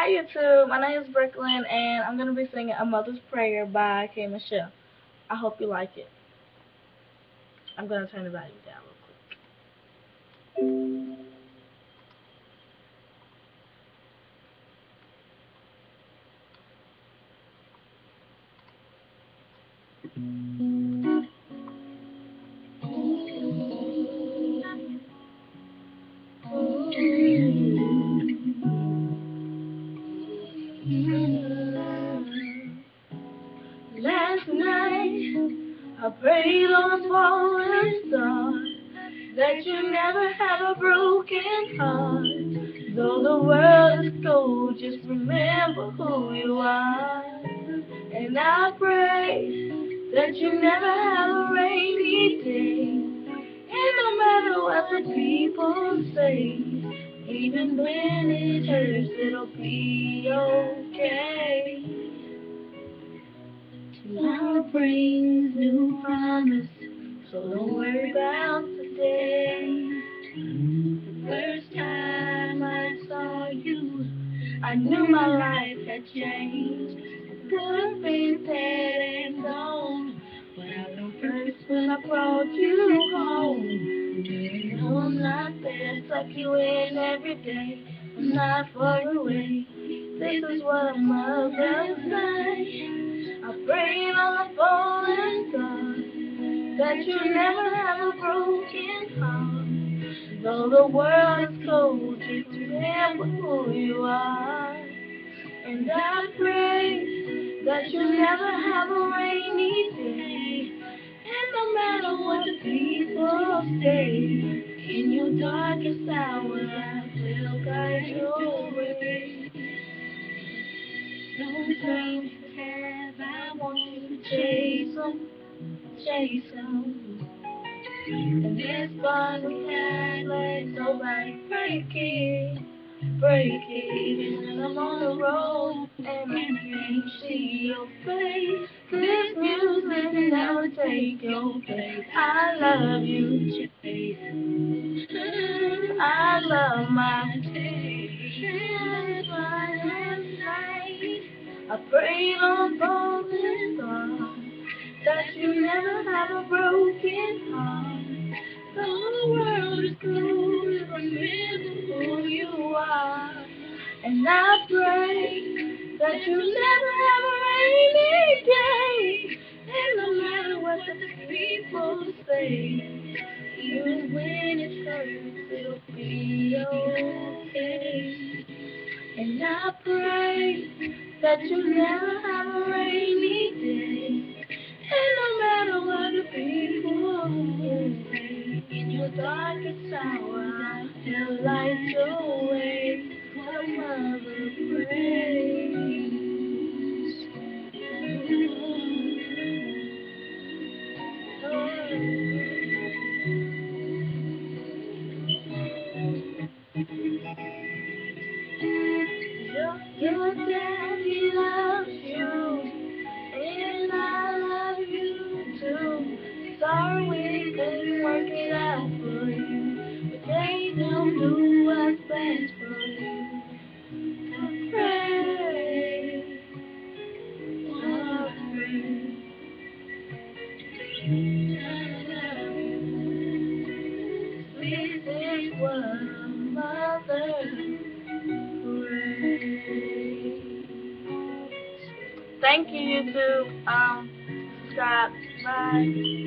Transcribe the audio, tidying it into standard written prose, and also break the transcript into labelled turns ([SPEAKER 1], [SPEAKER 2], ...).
[SPEAKER 1] Hi YouTube, my name is Brooklyn and I'm going to be singing A Mother's Prayer by K. Michelle. I hope you like it. I'm going to turn the volume down real quick. Last night I prayed on the fallen star that you never have a broken heart. Though the world is cold, just remember who you are. And I pray that you never have a rainy day. And no matter what the people say, even when it hurts, it'll be okay. Tomorrow brings new promise, so don't worry about today. The first time I saw you, I knew my life had changed. I could have been dead and gone, but I know first when I brought you home. You know I'm not there, tuck you in every day. I'm not far away. This is what a mother say. I prayed on the fallen star that you never have a broken heart. Though the world is cold, just remember who you are. And I pray that you never have a rainy day. And no matter what the people say, in your darkest hour, I will guide your way. No dreams you have, I want you to chase them, chase them. And this bond we had, let nobody break it, break it. And I'm on the road and I can't see your face. This music never take your place. I love you, Chase. I love my Chase. Last night I prayed on golden star that you never have a broken heart. Though the world is cold, remember who you are. And I pray that you never have a rainy day. And no matter what the people say, even when it hurts, it'll be okay. And I pray that you never have a rainy day. And no matter what the people say, in your darkest hour, I will light your way. What a mother prays. Your daddy loves you, and I love you too. Sorry we couldn't work it out for you, but they don't do what's best for you. I pray, I pray. This is what a mother prays. Thank you, YouTube. Subscribe. Bye.